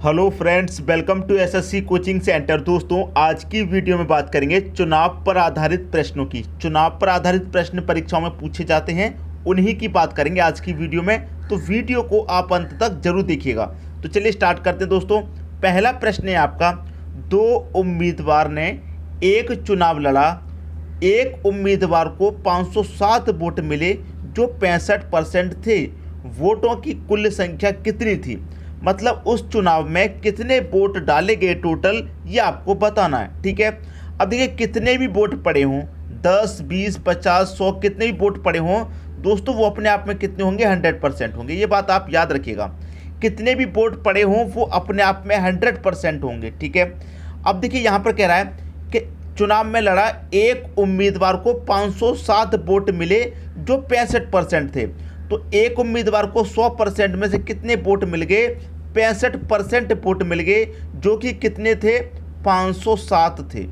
Hello friends, welcome to SSC coaching centre. दोस्तों, आज की वीडियो में बात करेंगे चुनाव पर आधारित प्रश्नों की। चुनाव पर आधारित प्रश्न परीक्षाओं में पूछे जाते हैं, उन्हीं की बात करेंगे आज की वीडियो में। तो वीडियो को आप अंत तक जरूर देखिएगा। तो चलिए स्टार्ट करते हैं दोस्तों। पहला प्रश्न है आपका, दो उम्मीदवार ने एक चुनाव लड़ा। एक उम्मीदवार को 507 वोट मिले जो 65% थे। वोटों की कुल संख्या कितनी थी? मतलब उस चुनाव में कितने वोट डाले गए टोटल, ये आपको बताना है। ठीक है, अब देखिए कितने भी वोट पड़े हों, 10, 20, 50, 100 कितने भी वोट पड़े हों दोस्तों, वो अपने आप में कितने होंगे? 100% होंगे। ये बात आप याद रखिएगा। कितने भी वोट पड़े हों वो अपने आप में 100% होंगे। ठीक है, अब देखिए यहाँ पर कह रहा है कि चुनाव में लड़ा एक उम्मीदवार को 507 वोट मिले जो 65% थे। तो एक उम्मीदवार को 100% में से कितने वोट मिल गए? 65% वोट मिल गए, जो कि कितने थे? 507 थे।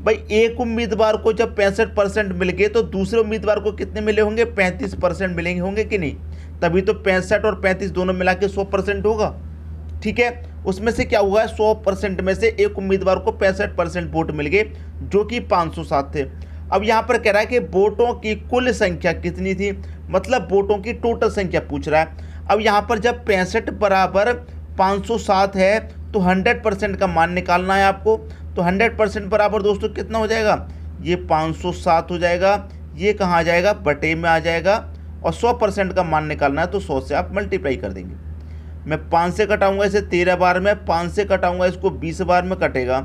भाई एक उम्मीदवार को जब 65% मिल गए तो दूसरे उम्मीदवार को कितने मिले होंगे? 35% मिलेंगे होंगे कि नहीं? तभी तो 65 और 35 दोनों मिला के 100% होगा। ठीक है, उसमें से क्या हुआ है? 100% में से एक उम्मीदवार को 65% वोट मिल गए जो कि 507 थे। अब यहाँ पर कह रहा है कि वोटों की कुल संख्या कितनी थी, मतलब वोटों की टोटल संख्या पूछ रहा है। अब यहाँ पर जब 65 बराबर 507 है तो 100% का मान निकालना है आपको। तो 100% बराबर दोस्तों कितना हो जाएगा? ये 507 हो जाएगा। ये कहाँ आ जाएगा? बटे में आ जाएगा। और 100% का मान निकालना है तो 100 से आप मल्टीप्लाई कर देंगे। मैं 5 से कटाऊंगा इसे 13 बार में, 5 से कटाऊंगा इसको 20 बार में कटेगा,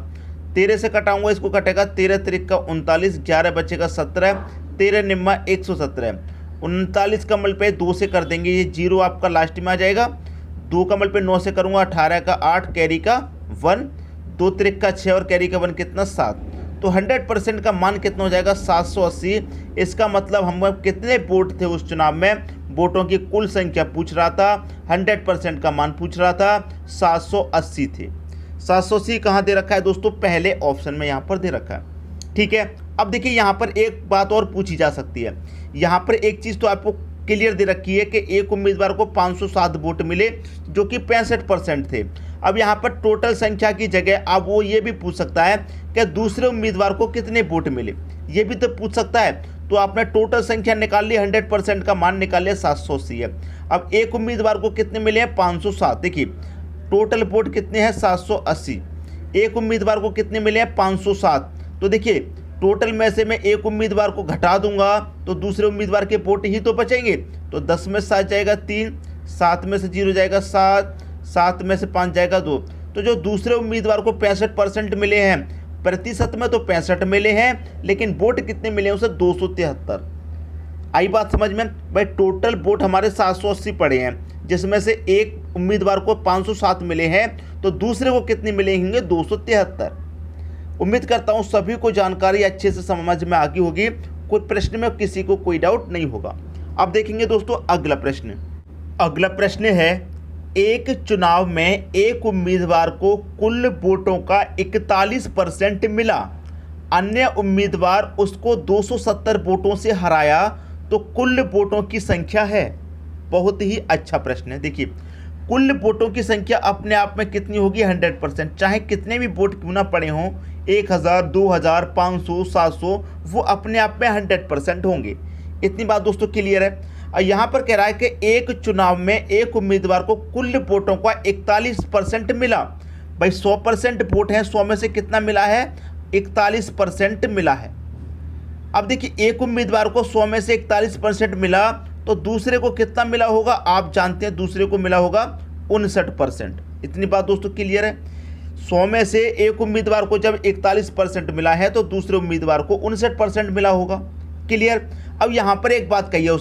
13 से कटाऊंगा इसको कटेगा 13 त्रिक 39, 11 बचेगा 17, 13 निम्मा 117। 39 का मल पे 2 से कर देंगे, ये 0 आपका लास्ट में आ जाएगा। 2 का मल पे 9 से करूँगा 18 का 8, कैरी का 1, 2 त्रिक का 6 और कैरी का 1 कितना? 7। तो 100% का मान कितना हो जाएगा? 780। इसका मतलब हम कितने वोट थे उस चुनाव में? वोटों की कुल संख्या पूछ रहा था, 100% का मान पूछ रहा था, 780 थे। 780 कहाँ दे रखा है दोस्तों? पहले ऑप्शन में यहाँ पर दे रखा है। ठीक है, अब देखिए यहाँ पर एक बात और पूछी जा सकती है। यहाँ पर एक चीज़ तो आपको क्लियर दे रखी है कि एक उम्मीदवार को 507 वोट मिले जो कि 65% थे। अब यहाँ पर टोटल संख्या की जगह अब वो ये भी पूछ सकता है कि दूसरे उम्मीदवार को कितने वोट मिले, ये भी तो पूछ सकता है। तो आपने टोटल संख्या निकाल ली, 100% का मान निकाल लिया, 780 है। अब एक उम्मीदवार को कितने मिले हैं? 507। देखिए टोटल वोट कितने हैं? 780। एक उम्मीदवार को कितने मिले हैं? 507। तो देखिए टोटल में से मैं एक उम्मीदवार को घटा दूंगा तो दूसरे उम्मीदवार के वोट ही तो बचेंगे। तो 10 में 7 जाएगा 3, 7 में से 0 जाएगा 7, 7 में से 5 जाएगा 2। तो जो दूसरे उम्मीदवार को 65% मिले हैं, प्रतिशत में तो 65 मिले हैं, लेकिन वोट कितने मिले हैं उसे? 273। आई बात समझ में? भाई टोटल वोट हमारे 780 पड़े हैं, जिसमें से एक उम्मीदवार को 507 मिले हैं, तो दूसरे को कितने मिले होंगे? 273। उम्मीद करता हूँ सभी को जानकारी अच्छे से समझ में आ गई होगी। कोई प्रश्न में किसी को कोई डाउट नहीं होगा। अब देखेंगे दोस्तों अगला प्रश्न। अगला प्रश्न है, एक चुनाव में एक उम्मीदवार को कुल वोटों का 41% मिला, अन्य उम्मीदवार उसको 270 वोटों से हराया, तो कुल वोटों की संख्या है। बहुत ही अच्छा प्रश्न है। देखिए कुल वोटों की संख्या अपने आप में कितनी होगी? 100%। चाहे कितने भी वोट क्यों ना पड़े हों, 1000, 2000, 500, 700, वो अपने आप में 100% होंगे। इतनी बात दोस्तों क्लियर है। और यहाँ पर कह रहा है कि एक चुनाव में एक उम्मीदवार को कुल वोटों का 41% मिला। भाई 100% वोट है, 100 में से कितना मिला है? 41% मिला है। अब देखिए एक उम्मीदवार को 100 में से 41% मिला, तो दूसरे को कितना मिला होगा? आप जानते हैं दूसरे को मिला होगा 59%। इतनी बात दोस्तों क्लियर है। 100 में से एक उम्मीदवार को जब 41% मिला है तो दूसरे उम्मीदवार को 59% मिला होगा। क्लियर। अब यहाँ पर एक बात कही है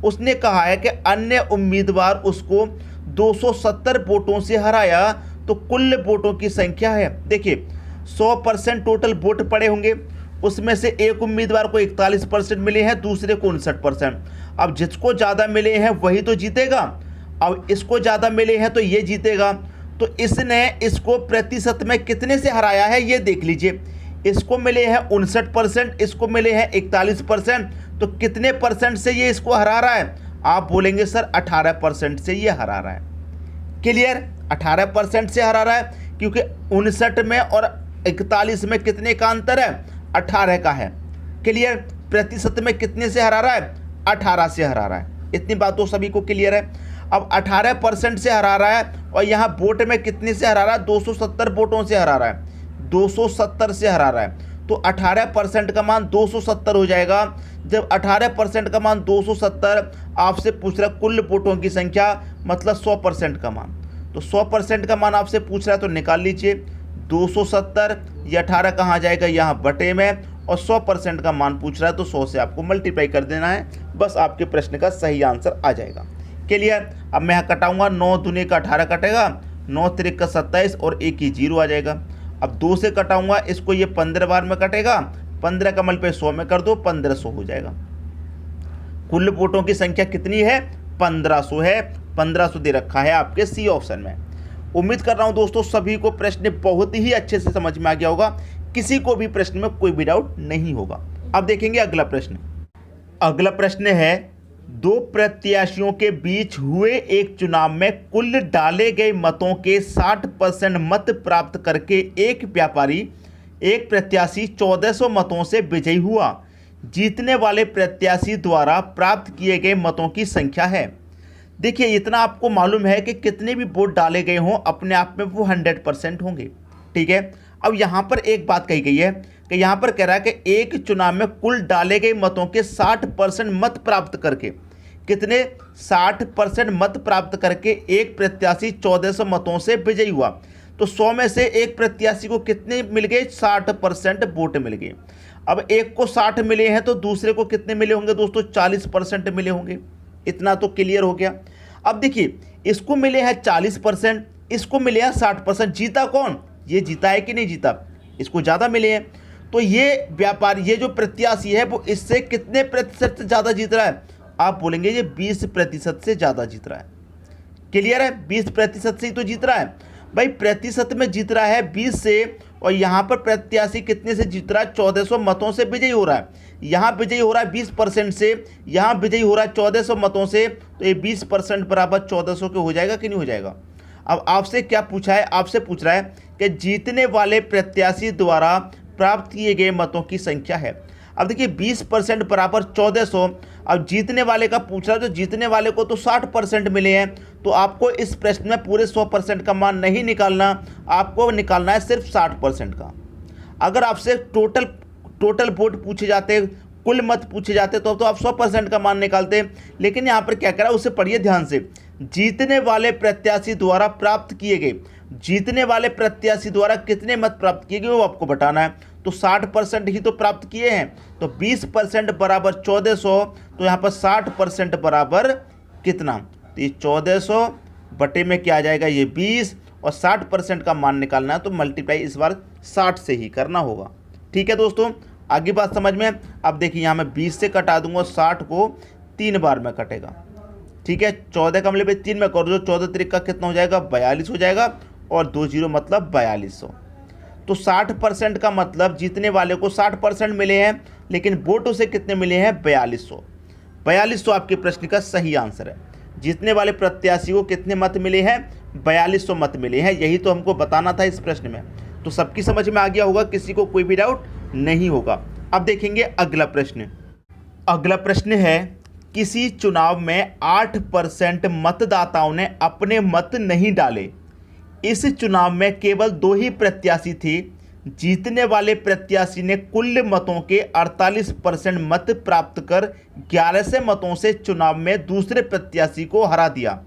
उसने कहा है कि अन्य उम्मीदवार उसको 270 वोटों से हराया, तो कुल वोटों की संख्या है। देखिए 100% टोटल वोट पड़े होंगे, उसमें से एक उम्मीदवार को 41% मिले हैं, दूसरे को 59%। अब जिसको ज़्यादा मिले हैं वही तो जीतेगा। अब इसको ज़्यादा मिले हैं तो ये जीतेगा। तो इसने इसको प्रतिशत में कितने से हराया है ये देख लीजिए। इसको मिले हैं 59%, इसको मिले हैं 41%, तो कितने परसेंट से ये इसको हरा रहा है? आप बोलेंगे सर 18% से ये हरा रहा है। क्लियर। 18% से हरा रहा है क्योंकि 59 में और 41 में कितने का अंतर है, 18 का है। क्लियर। प्रतिशत में कितने से हरा रहा है, 18 से हरा रहा है। इतनी बात तो सभी को क्लियर है। अब 18% से हरा रहा है और यहाँ वोट में कितने से हरा रहा है, 270 वोटों से हरा रहा है, 270 से हरा रहा है। तो 18% का मान 270 हो जाएगा। जब 18% का मान 270, आपसे पूछ रहा है कुल वोटों की संख्या मतलब 100% का मान। तो 100% का मान आपसे पूछ रहा है तो निकाल लीजिए 270, ये 18 कहाँ जाएगा, यहाँ बटे में, और 100% का मान पूछ रहा है तो 100 से आपको मल्टीप्लाई कर देना है, बस आपके प्रश्न का सही आंसर आ जाएगा। क्लियर। अब मैं यहाँ कटाऊंगा, 9 दूनी का 18 कटेगा, 9 तिरिक का 27 और एक ही 0 आ जाएगा। अब 2 से कटाऊंगा इसको, ये 15 बार में कटेगा, 15 का मल्टीप्लाई 100 में कर दो, 1500 हो जाएगा। कुल वोटों की संख्या कितनी है, 1500 है। 1500 दे रखा है आपके सी ऑप्शन में। उम्मीद कर रहा हूं दोस्तों सभी को प्रश्न बहुत ही अच्छे से समझ में आ गया होगा, किसी को भी प्रश्न में कोई भी डाउट नहीं होगा। अब देखेंगे अगला प्रश्न। अगला प्रश्न है, दो प्रत्याशियों के बीच हुए एक चुनाव में कुल डाले गए मतों के 60% मत प्राप्त करके एक प्रत्याशी 1400 मतों से विजयी हुआ। जीतने वाले प्रत्याशी द्वारा प्राप्त किए गए मतों की संख्या है। देखिए इतना आपको मालूम है कि कितने भी वोट डाले गए हों अपने आप में वो 100% होंगे। ठीक है। अब यहाँ पर एक बात कही गई है कि यहाँ पर कह रहा है कि एक चुनाव में कुल डाले गए मतों के 60% मत प्राप्त करके, कितने, 60% मत प्राप्त करके एक प्रत्याशी 1400 मतों से विजयी हुआ। तो 100 में से एक प्रत्याशी को कितने मिल गए, 60% वोट मिल गए। अब एक को 60 मिले हैं तो दूसरे को कितने मिले होंगे दोस्तों, 40% मिले होंगे। इतना तो क्लियर हो गया। अब देखिए इसको मिले हैं 40%, इसको मिले हैं 60%। जीता कौन, ये जीता है कि नहीं जीता, इसको ज़्यादा मिले हैं। तो ये व्यापारी, ये जो प्रत्याशी है वो इससे कितने प्रतिशत से ज़्यादा जीत रहा है, आप बोलेंगे ये 20% से ज़्यादा जीत रहा है। क्लियर है, 20% से ही तो जीत रहा है भाई, प्रतिशत में जीत रहा है 20 से। और यहाँ पर प्रत्याशी कितने से जीत रहा है, 1400 मतों से विजयी हो रहा है। यहाँ विजयी हो रहा है 20% से, यहाँ विजयी हो रहा है 1400 मतों से। तो ये 20% बराबर 1400 के हो जाएगा कि नहीं हो जाएगा। अब आपसे क्या पूछा है, आपसे पूछ रहा है कि जीतने वाले प्रत्याशी द्वारा प्राप्त किए गए मतों की संख्या है। अब देखिए 20% बराबर 1400। अब जीतने वाले का पूछ रहा है, तो जीतने वाले को तो 60% मिले हैं। तो आपको इस प्रश्न में पूरे 100% का मान नहीं निकालना, आपको निकालना है सिर्फ 60% का। अगर आपसे टोटल वोट पूछे जाते, कुल मत पूछे जाते तो आप 100% का मान निकालते। लेकिन यहाँ पर क्या करा, उसे पढ़िए ध्यान से। जीतने वाले प्रत्याशी द्वारा प्राप्त किए गए, जीतने वाले प्रत्याशी द्वारा कितने मत प्राप्त किए गए वो आपको बताना है। तो 60% ही तो प्राप्त किए हैं। तो 20% बराबर 1400, तो यहाँ पर 60% बराबर कितना, तो ये 1400 बटे में क्या आ जाएगा, ये 20, और 60% का मान निकालना है तो मल्टीप्लाई इस बार 60 से ही करना होगा। ठीक है दोस्तों, आगे बात समझ में। अब देखिए यहाँ मैं 20 से कटा दूंगा, 60 को 3 बार में कटेगा। ठीक है, 14 का मतलब 3 में कर दो, 14 त्रिक का कितना हो जाएगा, 42 हो जाएगा, और 2 0 मतलब 4200। तो 60% का मतलब जीतने वाले को 60% मिले हैं, लेकिन वोट उसे कितने मिले हैं, 4200। 4200 आपके प्रश्न का सही आंसर है। जीतने वाले प्रत्याशी को कितने मत मिले हैं, 4200 मत मिले हैं। यही तो हमको बताना था इस प्रश्न में। तो सबकी समझ में आ गया होगा, किसी को कोई भी डाउट नहीं होगा। अब देखेंगे अगला प्रश्न। अगला प्रश्न है, किसी चुनाव में 8% मतदाताओं ने अपने मत नहीं डाले। इस चुनाव में केवल 2 ही प्रत्याशी थे। जीतने वाले प्रत्याशी ने कुल मतों के 48% मत प्राप्त कर 1100 मतों से चुनाव में दूसरे प्रत्याशी को हरा दिया।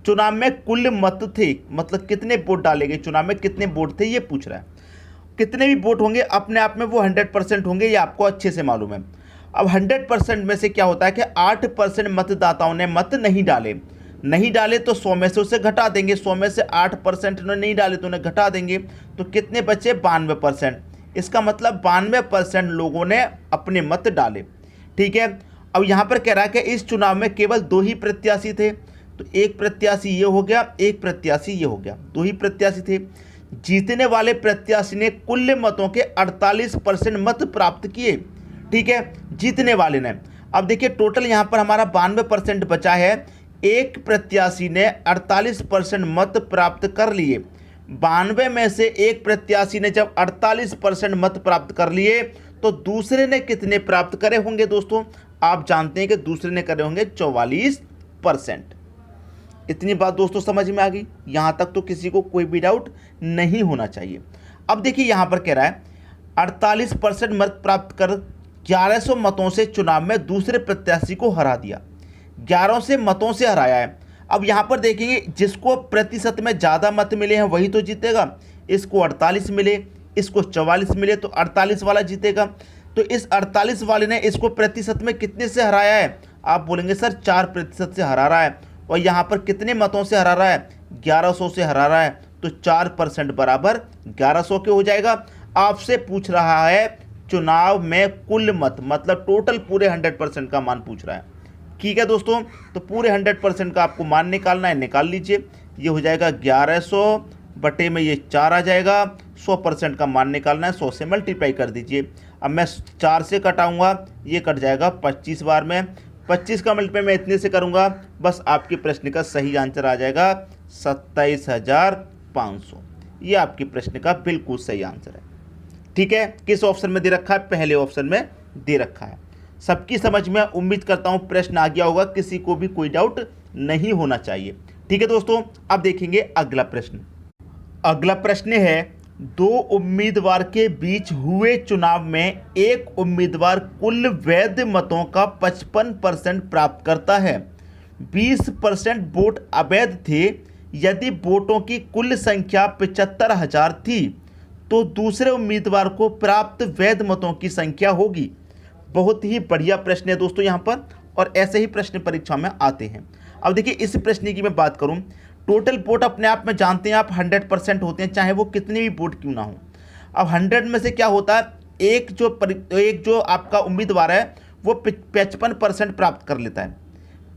चुनाव में कुल मत थे, मतलब कितने वोट डाले गए, चुनाव में कितने वोट थे ये पूछ रहा है। कितने भी वोट होंगे अपने आप में वो 100% होंगे, ये आपको अच्छे से मालूम है। अब 100% में से क्या होता है कि 8% मतदाताओं ने मत नहीं डाले तो 100 में से उसे घटा देंगे। 100 में से 8% ने नहीं डाले तो उन्हें घटा देंगे, तो कितने बचे, 92%। इसका मतलब 92% लोगों ने अपने मत डाले। ठीक है। अब यहाँ पर कह रहा है कि इस चुनाव में केवल 2 ही प्रत्याशी थे। तो एक प्रत्याशी ये हो गया, एक प्रत्याशी ये हो गया, 2 ही प्रत्याशी थे। जीतने वाले प्रत्याशी ने कुल मतों के 48% मत प्राप्त किए। ठीक है, जीतने वाले ने। अब देखिए टोटल यहाँ पर हमारा 92% बचा है। एक प्रत्याशी ने 48% मत प्राप्त कर लिए। 92 में से एक प्रत्याशी ने जब 48% मत प्राप्त कर लिए तो दूसरे ने कितने प्राप्त करे होंगे दोस्तों? आप जानते हैं कि दूसरे ने करे होंगे 44%। इतनी बात दोस्तों समझ में आ गई? यहां तक तो किसी को कोई भी डाउट नहीं होना चाहिए। अब देखिए यहां पर कह रहा है 48% मत प्राप्त कर 1100 मतों से चुनाव में दूसरे प्रत्याशी को हरा दिया। 1100 से मतों से हराया है। अब यहाँ पर देखेंगे जिसको प्रतिशत में ज़्यादा मत मिले हैं वही तो जीतेगा। इसको 48 मिले, इसको 44 मिले तो 48 वाला जीतेगा। तो इस 48 वाले ने इसको प्रतिशत में कितने से हराया है? आप बोलेंगे सर 4% से हरा रहा है। और यहाँ पर कितने मतों से हरा रहा है? 1100 से हरा रहा है। तो 4% बराबर 1100 के हो जाएगा। आपसे पूछ रहा है चुनाव में कुल मत, मतलब टोटल पूरे 100% का मान पूछ रहा है। ठीक है दोस्तों, तो पूरे 100% का आपको मान निकालना है, निकाल लीजिए। ये हो जाएगा 1100 बटे में ये 4 आ जाएगा। 100% का मान निकालना है, 100 से मल्टीप्लाई कर दीजिए। अब मैं 4 से कटाऊंगा, ये कट जाएगा 25 बार में। 25 का मल्टीप्लाई मैं इतने से करूंगा, बस आपके प्रश्न का सही आंसर आ जाएगा 27,500। ये आपके प्रश्न का बिल्कुल सही आंसर है। ठीक है, किस ऑप्शन में दे रखा है? पहले ऑप्शन में दे रखा है। सबकी समझ में उम्मीद करता हूं प्रश्न आ गया होगा, किसी को भी कोई डाउट नहीं होना चाहिए। ठीक है दोस्तों, अब देखेंगे अगला प्रश्न। अगला प्रश्न है, दो उम्मीदवार के बीच हुए चुनाव में एक उम्मीदवार कुल वैध मतों का 55% प्राप्त करता है। 20% वोट अवैध थे। यदि वोटों की कुल संख्या 75,000 थी तो दूसरे उम्मीदवार को प्राप्त वैध मतों की संख्या होगी। बहुत ही बढ़िया प्रश्न है दोस्तों यहाँ पर, और ऐसे ही प्रश्न परीक्षा में आते हैं। अब देखिए इस प्रश्न की मैं बात करूँ, टोटल वोट अपने आप में जानते हैं आप 100% होते हैं, चाहे वो कितने भी वोट क्यों ना हो। अब 100 में से क्या होता है, एक जो आपका उम्मीदवार है वो 55% प्राप्त कर लेता है,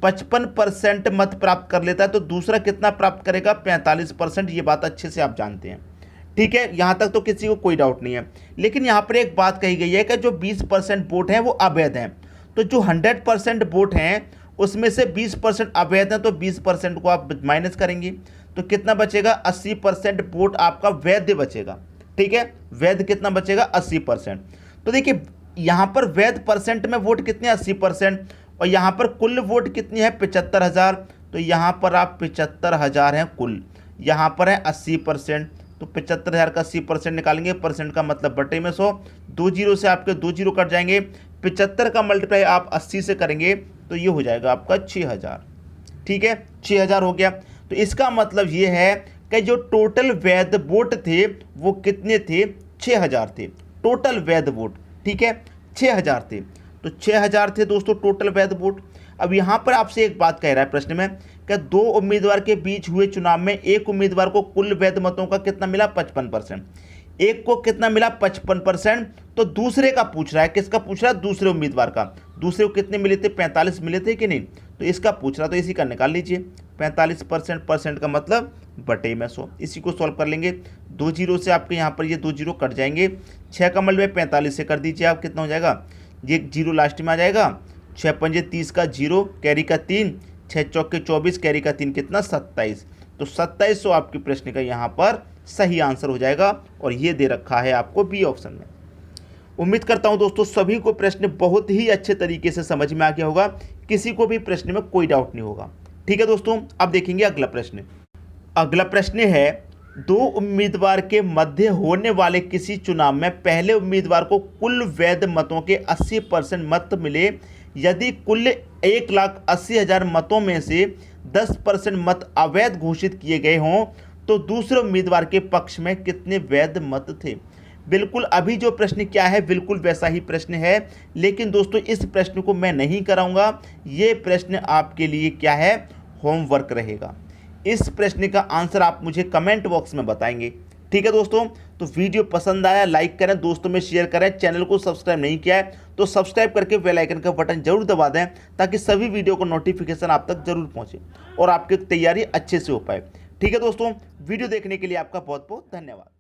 55% मत प्राप्त कर लेता है, तो दूसरा कितना प्राप्त करेगा? 45%। ये बात अच्छे से आप जानते हैं। ठीक है, यहाँ तक तो किसी को कोई डाउट नहीं है। लेकिन यहाँ पर एक बात कही गई है कि जो 20% वोट हैं वो अवैध हैं। तो जो 100% वोट हैं उसमें से 20% अवैध हैं, तो 20% को आप माइनस करेंगे तो कितना बचेगा? 80% वोट आपका वैध बचेगा। ठीक है, वैध कितना बचेगा? 80%। तो देखिए यहाँ पर वैध परसेंट में वोट कितने? 80%। और यहाँ पर कुल वोट कितनी है? 75,000। तो यहाँ पर आप 75,000 हैं कुल, यहाँ पर है 80%। तो 75,000 का 80% निकालेंगे, परसेंट का मतलब बटे में 100, 2 जीरो से आपके 2 जीरो कट जाएंगे। 75 का मल्टीप्लाई आप 80 से करेंगे तो ये हो जाएगा आपका 6,000। ठीक है, 6,000 हो गया। तो इसका मतलब ये है कि जो टोटल वैध वोट थे वो कितने थे? 6,000 थे टोटल वैध वोट। ठीक है, 6,000 थे, तो 6,000 थे दोस्तों टोटल वैध वोट। अब यहाँ पर आपसे एक बात कह रहा है प्रश्न में कि दो उम्मीदवार के बीच हुए चुनाव में एक उम्मीदवार को कुल वैध मतों का कितना मिला? 55%। एक को कितना मिला? 55%। तो दूसरे का पूछ रहा है, किसका पूछ रहा है? दूसरे उम्मीदवार का। दूसरे को कितने मिले थे? 45 मिले थे कि नहीं? तो इसका पूछ रहा, तो इसी का निकाल लीजिए। 45% परसेंट का मतलब बटे में 100। इसी को सॉल्व कर लेंगे। 2 जीरो से आपके यहाँ पर ये 2 जीरो कट जाएंगे। 6 का मल्टीप्लाई 45 से कर दीजिए आप, कितना हो जाएगा? ये जीरो लास्ट में आ जाएगा। 6 पंजे 30 का 0, कैरी का 3, 6 चौके 24, कैरी का 3 कितना? 27। तो 2700 आपके प्रश्न का यहाँ पर सही आंसर हो जाएगा, और ये दे रखा है आपको बी ऑप्शन में। उम्मीद करता हूँ दोस्तों सभी को प्रश्न बहुत ही अच्छे तरीके से समझ में आ गया होगा, किसी को भी प्रश्न में कोई डाउट नहीं होगा। ठीक है दोस्तों, अब देखेंगे अगला प्रश्न। अगला प्रश्न है, दो उम्मीदवार के मध्य होने वाले किसी चुनाव में पहले उम्मीदवार को कुल वैध मतों के 80% मत मिले। यदि कुल 1,80,000 मतों में से 10% मत अवैध घोषित किए गए हों तो दूसरे उम्मीदवार के पक्ष में कितने वैध मत थे? बिल्कुल अभी जो प्रश्न क्या है बिल्कुल वैसा ही प्रश्न है, लेकिन दोस्तों इस प्रश्न को मैं नहीं कराऊंगा। ये प्रश्न आपके लिए क्या है? होमवर्क रहेगा। इस प्रश्न का आंसर आप मुझे कमेंट बॉक्स में बताएंगे। ठीक है दोस्तों, तो वीडियो पसंद आया लाइक करें, दोस्तों में शेयर करें। चैनल को सब्सक्राइब नहीं किया है तो सब्सक्राइब करके बेल आइकन का बटन जरूर दबा दें, ताकि सभी वीडियो को नोटिफिकेशन आप तक जरूर पहुंचे और आपकी तैयारी अच्छे से हो पाए। ठीक है दोस्तों, वीडियो देखने के लिए आपका बहुत बहुत धन्यवाद।